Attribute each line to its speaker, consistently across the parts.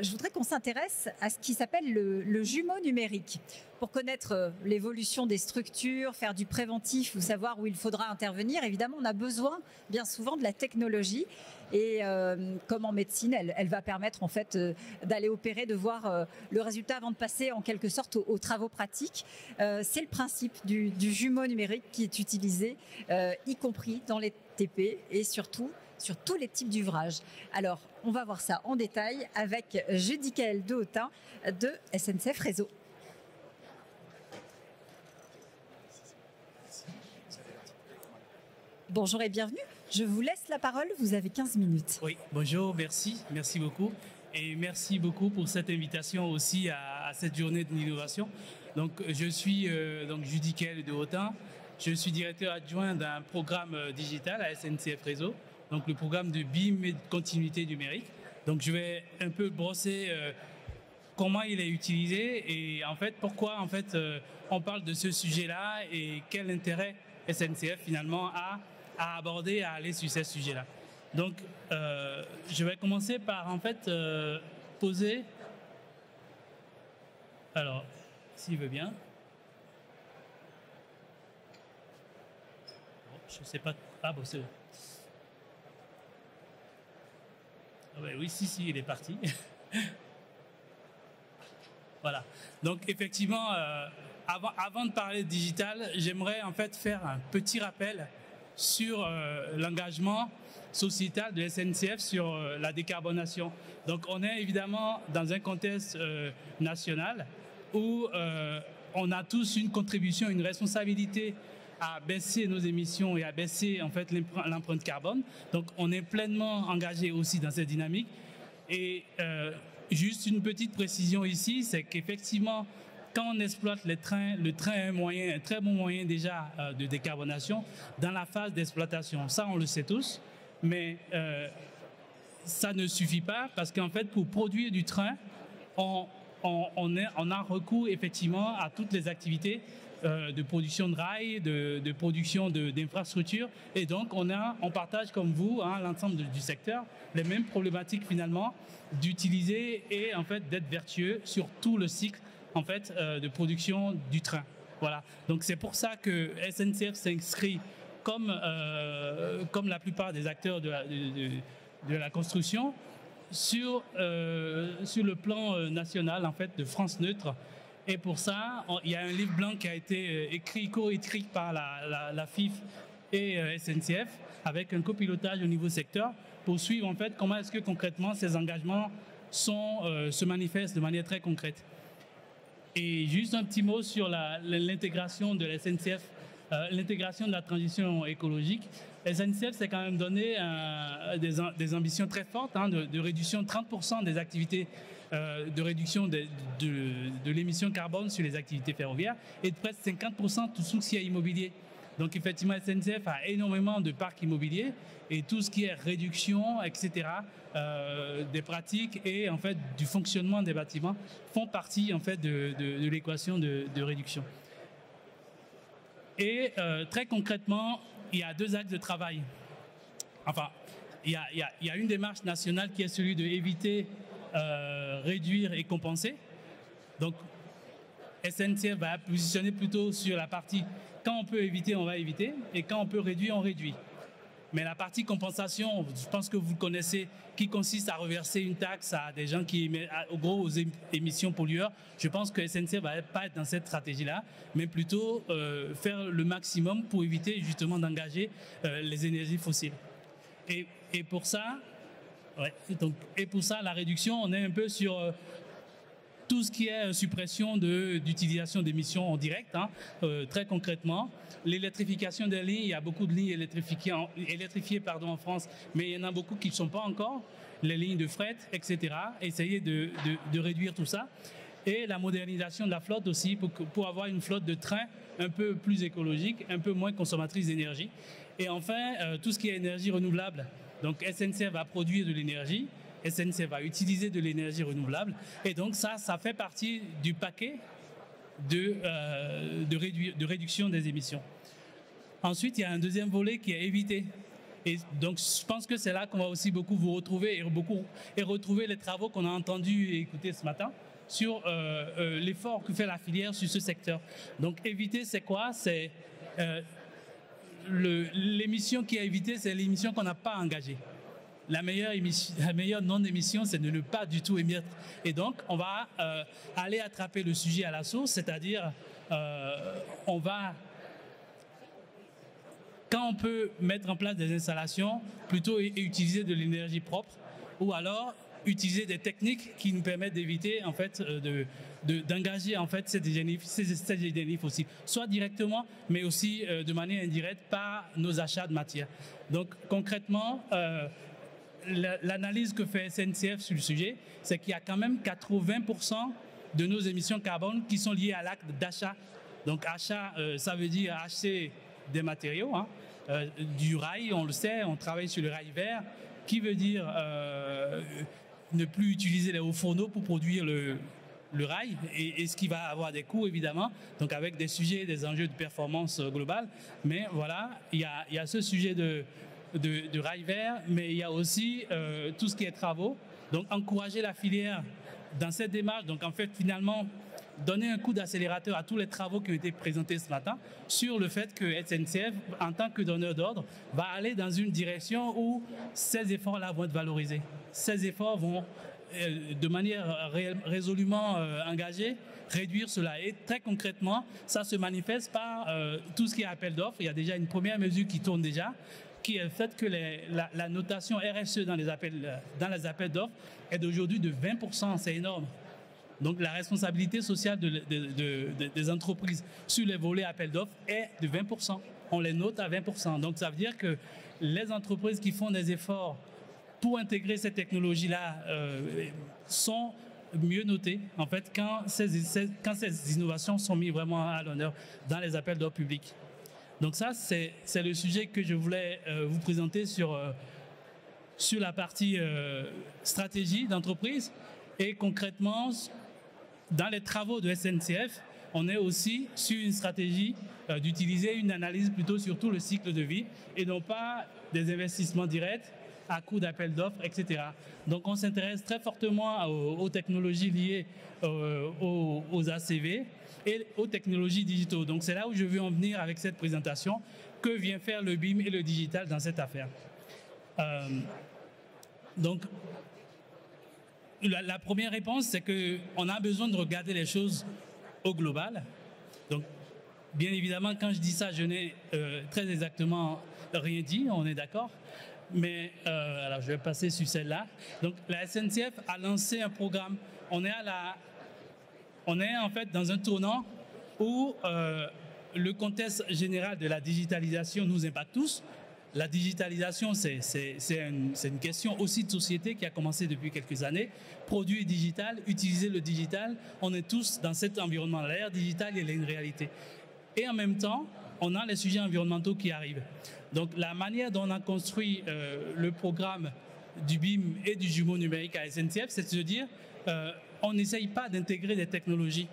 Speaker 1: Je voudrais qu'on s'intéresse à ce qui s'appelle le jumeau numérique. Pour connaître l'évolution des structures, faire du préventif ou savoir où il faudra intervenir, évidemment, on a besoin bien souvent de la technologie. Et comme en médecine, elle va permettre en fait d'aller opérer, de voir le résultat avant de passer en quelque sorte aux travaux pratiques. C'est le principe du jumeau numérique qui est utilisé, y compris dans les TP et surtout sur tous les types d'ouvrages. Alors, on va voir ça en détail avec Judicaël Dehotain de SNCF Réseau. Bonjour et bienvenue. Je vous laisse la parole, vous avez 15 minutes.
Speaker 2: Oui, bonjour, merci beaucoup. Et merci beaucoup pour cette invitation aussi à cette journée de l'innovation. Donc, je suis Judicaël Dehotain. Je suis directeur adjoint d'un programme digital à SNCF Réseau, donc le programme de BIM et de continuité numérique. Donc, je vais un peu brosser comment il est utilisé et en fait pourquoi on parle de ce sujet-là et quel intérêt SNCF finalement a à aborder, à aller sur ces sujets-là. Donc, je vais commencer par poser. Alors, s'il veut bien. Je ne sais pas. Ah bon, c'est bon. Ah ouais, oui, si, il est parti. Voilà. Donc, effectivement, avant de parler de digital, j'aimerais en fait faire un petit rappel sur l'engagement sociétal de SNCF sur la décarbonation. Donc, on est évidemment dans un contexte national où on a tous une contribution, une responsabilité à baisser nos émissions et à baisser en fait l'empreinte carbone. Donc, on est pleinement engagé aussi dans cette dynamique. Et juste une petite précision ici, c'est qu'effectivement, quand on exploite les trains, le train est un très bon moyen déjà de décarbonation dans la phase d'exploitation. Ça, on le sait tous, mais ça ne suffit pas parce qu'en fait, pour produire du train, on a recours effectivement à toutes les activités de production de rails, de production d'infrastructures. Et donc, on partage comme vous, l'ensemble du secteur, les mêmes problématiques finalement d'utiliser et en fait d'être vertueux sur tout le cycle de production du train. Voilà. Donc c'est pour ça que SNCF s'inscrit comme la plupart des acteurs de la construction sur le plan national en fait de France Neutre. Et pour ça, il y a un livre blanc qui a été co-écrit par la FIF et SNCF avec un copilotage au niveau secteur pour suivre en fait comment est-ce que concrètement ces engagements se manifestent de manière très concrète. Et juste un petit mot sur l'intégration de la SNCF, l'intégration de la transition écologique. SNCF s'est quand même donné des ambitions très fortes de réduction de 30% des activités, de réduction de l'émission carbone sur les activités ferroviaires et de presque 50% tout ce qui est immobilier. Donc effectivement, SNCF a énormément de parcs immobiliers et tout ce qui est réduction, etc., des pratiques et en fait du fonctionnement des bâtiments font partie en fait de l'équation de réduction. Et très concrètement, il y a deux axes de travail. Enfin, il y a une démarche nationale qui est celui de éviter, réduire et compenser. Donc, SNCF va positionner plutôt sur la partie quand on peut éviter, on va éviter, et quand on peut réduire, on réduit. Mais la partie compensation, je pense que vous connaissez, qui consiste à reverser une taxe à des gens qui émettent aux émissions pollueurs. Je pense que SNCF va pas être dans cette stratégie-là, mais plutôt faire le maximum pour éviter justement d'engager les énergies fossiles. Et pour ça, la réduction, on est un peu sur tout ce qui est suppression d'utilisation d'émissions en direct, très concrètement. L'électrification des lignes, il y a beaucoup de lignes électrifiées en France, mais il y en a beaucoup qui ne sont pas encore. Les lignes de fret, etc. Essayer de réduire tout ça. Et la modernisation de la flotte aussi, pour avoir une flotte de trains un peu plus écologique, un peu moins consommatrice d'énergie. Et enfin, tout ce qui est énergie renouvelable. Donc SNCF va produire de l'énergie, SNCF va utiliser de l'énergie renouvelable. Et donc ça fait partie du paquet de réduction des émissions. Ensuite, il y a un deuxième volet qui est éviter. Et donc, je pense que c'est là qu'on va aussi beaucoup vous retrouver et retrouver les travaux qu'on a entendus et écoutés ce matin sur l'effort que fait la filière sur ce secteur. Donc, éviter, c'est quoi? C'est l'émission qui est à éviter, c'est l'émission qu'on n'a pas engagée. La meilleure non-émission, c'est de ne pas du tout émettre. Et donc, on va aller attraper le sujet à la source, c'est-à-dire, on va, quand on peut mettre en place des installations, plutôt utiliser de l'énergie propre, ou alors utiliser des techniques qui nous permettent d'éviter, en fait, d'engager en fait ces génétifs aussi, soit directement, mais aussi de manière indirecte par nos achats de matières. Donc, concrètement, l'analyse que fait SNCF sur le sujet, c'est qu'il y a quand même 80% de nos émissions carbone qui sont liées à l'acte d'achat. Donc achat, ça veut dire acheter des matériaux, hein, du rail, on le sait, on travaille sur le rail vert, qui veut dire ne plus utiliser les hauts fourneaux pour produire le rail, et ce qui va avoir des coûts évidemment, donc avec des sujets, des enjeux de performance globale. Mais voilà, il y a ce sujet de rail vert, mais il y a aussi tout ce qui est travaux. Donc, encourager la filière dans cette démarche. Donc, en fait, finalement, donner un coup d'accélérateur à tous les travaux qui ont été présentés ce matin sur le fait que SNCF, en tant que donneur d'ordre, va aller dans une direction où ces efforts-là vont être valorisés. Ces efforts vont, de manière résolument engagée, réduire cela. Et très concrètement, ça se manifeste par tout ce qui est appel d'offres. Il y a déjà une première mesure qui tourne déjà, qui est le fait que la notation RSE dans les appels d'offres est d'aujourd'hui de 20%, c'est énorme. Donc la responsabilité sociale des entreprises sur les volets appels d'offres est de 20%. On les note à 20%. Donc ça veut dire que les entreprises qui font des efforts pour intégrer ces technologies-là sont mieux notées, en fait, quand ces innovations sont mises vraiment à l'honneur dans les appels d'offres publics. Donc ça, c'est le sujet que je voulais vous présenter sur la partie stratégie d'entreprise. Et concrètement, dans les travaux de SNCF, on est aussi sur une stratégie d'utiliser une analyse plutôt sur tout le cycle de vie et non pas des investissements directs à coût d'appel d'offres, etc. Donc on s'intéresse très fortement aux technologies liées aux ACV et aux technologies digitales. Donc c'est là où je veux en venir avec cette présentation. Que vient faire le BIM et le digital dans cette affaire? Donc la première réponse, c'est qu'on a besoin de regarder les choses au global. Donc bien évidemment, quand je dis ça, je n'ai très exactement rien dit, on est d'accord. Mais alors je vais passer sur celle-là. Donc la SNCF a lancé un programme. On est en fait dans un tournant où le contexte général de la digitalisation nous impacte tous. La digitalisation, c'est une question aussi de société qui a commencé depuis quelques années. Produire digital, utiliser le digital, on est tous dans cet environnement. L'ère digitale, elle est une réalité. Et en même temps, on a les sujets environnementaux qui arrivent. Donc la manière dont on a construit le programme du BIM et du jumeau numérique à SNCF, c'est de se dire on n'essaye pas d'intégrer des technologies,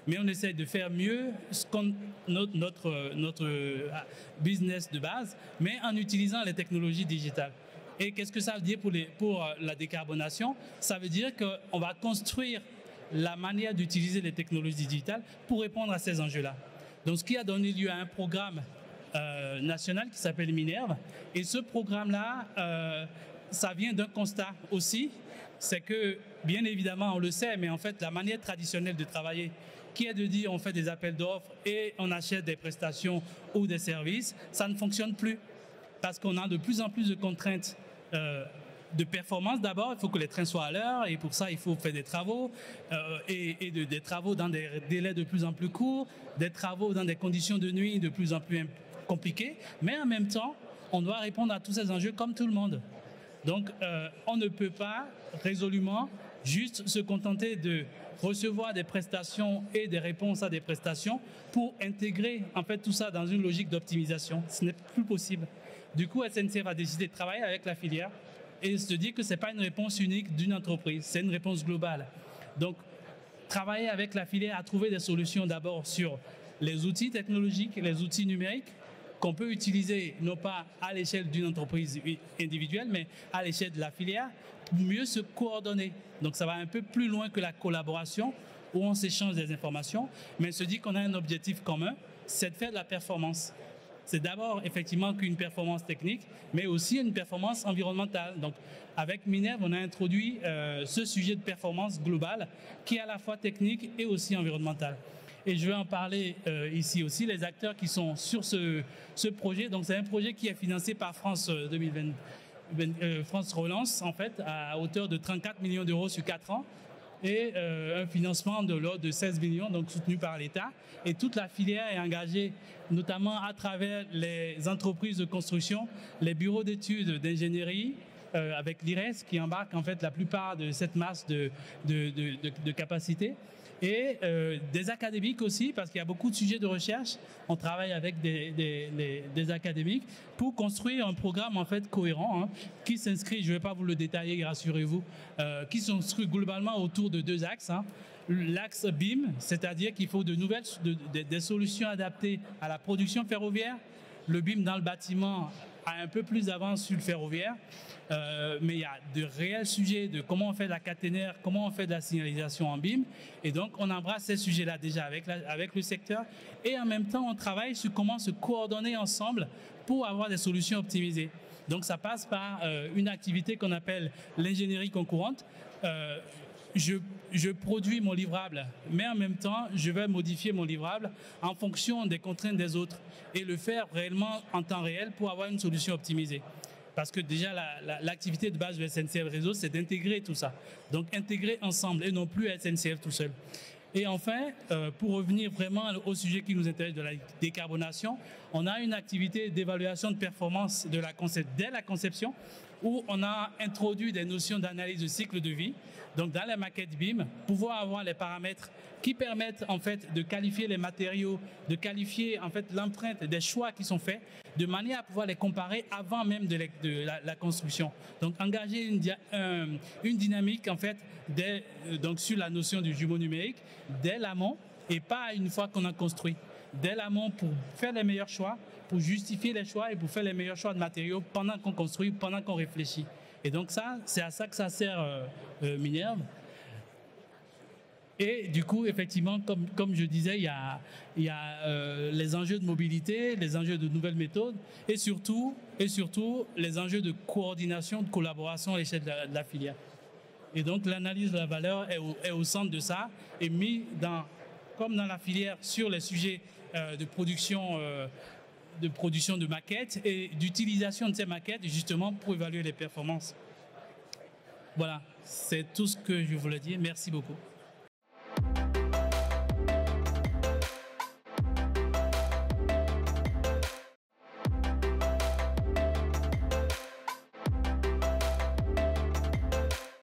Speaker 2: mais on essaye de faire mieux notre business de base, mais en utilisant les technologies digitales. Et qu'est-ce que ça veut dire pour la décarbonation? Ça veut dire qu'on va construire la manière d'utiliser les technologies digitales pour répondre à ces enjeux-là. Donc ce qui a donné lieu à un programme national qui s'appelle Minerve. Et ce programme-là, ça vient d'un constat aussi, c'est que, bien évidemment, on le sait, mais en fait, la manière traditionnelle de travailler, qui est de dire on fait des appels d'offres et on achète des prestations ou des services, ça ne fonctionne plus. Parce qu'on a de plus en plus de contraintes de performance. D'abord, il faut que les trains soient à l'heure et pour ça, il faut faire des travaux des travaux dans des délais de plus en plus courts, des travaux dans des conditions de nuit de plus en plus compliquées. Mais en même temps, on doit répondre à tous ces enjeux comme tout le monde. Donc, on ne peut pas résolument juste se contenter de recevoir des prestations et des réponses à des prestations pour intégrer en fait tout ça dans une logique d'optimisation. Ce n'est plus possible. Du coup, SNCF a décidé de travailler avec la filière et se dire que ce n'est pas une réponse unique d'une entreprise, c'est une réponse globale. Donc, travailler avec la filière à trouver des solutions d'abord sur les outils technologiques, les outils numériques, qu'on peut utiliser non pas à l'échelle d'une entreprise individuelle, mais à l'échelle de la filière pour mieux se coordonner. Donc ça va un peu plus loin que la collaboration où on s'échange des informations, mais on se dit qu'on a un objectif commun, c'est de faire de la performance. C'est d'abord effectivement qu'une performance technique, mais aussi une performance environnementale. Donc, avec Minerve, on a introduit ce sujet de performance globale qui est à la fois technique et aussi environnementale. Et je vais en parler ici aussi, les acteurs qui sont sur ce projet. Donc, c'est un projet qui est financé par France 2020, France Relance, en fait, à hauteur de 34 millions d'euros sur 4 ans. Et un financement de l'ordre de 16 millions, donc soutenu par l'État. Et toute la filière est engagée, notamment à travers les entreprises de construction, les bureaux d'études d'ingénierie, avec l'IRES qui embarque en fait la plupart de cette masse de capacités. Et des académiques aussi, parce qu'il y a beaucoup de sujets de recherche. On travaille avec des académiques pour construire un programme en fait cohérent qui s'inscrit, je ne vais pas vous le détailler, rassurez-vous, qui s'inscrit globalement autour de 2 axes. L'axe BIM, c'est-à-dire qu'il faut des solutions adaptées à la production ferroviaire. Le BIM dans le bâtiment a un peu plus d'avance sur le ferroviaire, mais il y a de réels sujets de comment on fait de la caténaire, comment on fait de la signalisation en BIM. Et donc, on embrasse ces sujets-là déjà avec le secteur. Et en même temps, on travaille sur comment se coordonner ensemble pour avoir des solutions optimisées. Donc, ça passe par une activité qu'on appelle l'ingénierie concurrente. Je produis mon livrable, mais en même temps, je vais modifier mon livrable en fonction des contraintes des autres et le faire réellement en temps réel pour avoir une solution optimisée. Parce que déjà, l'activité de base de SNCF Réseau, c'est d'intégrer tout ça. Donc, intégrer ensemble et non plus SNCF tout seul. Et enfin, pour revenir vraiment au sujet qui nous intéresse de la décarbonation, on a une activité d'évaluation de performance dès la conception, où on a introduit des notions d'analyse de cycle de vie. Donc, dans la maquette BIM, pouvoir avoir les paramètres qui permettent en fait de qualifier les matériaux, de qualifier en fait l'empreinte des choix qui sont faits, de manière à pouvoir les comparer avant même de la construction. Donc, engager une dynamique en fait donc sur la notion du jumeau numérique dès l'amont et pas une fois qu'on a construit. Dès l'amont pour faire les meilleurs choix, pour justifier les choix et pour faire les meilleurs choix de matériaux pendant qu'on construit, pendant qu'on réfléchit. Et donc ça, c'est à ça que ça sert Minerve. Et du coup, effectivement, comme je disais, il y a les enjeux de mobilité, les enjeux de nouvelles méthodes et surtout les enjeux de coordination, de collaboration à l'échelle de la filière. Et donc l'analyse de la valeur est au centre de ça et mis comme dans la filière sur les sujets de production de maquettes et d'utilisation de ces maquettes justement pour évaluer les performances. Voilà, c'est tout ce que je voulais dire. Merci beaucoup.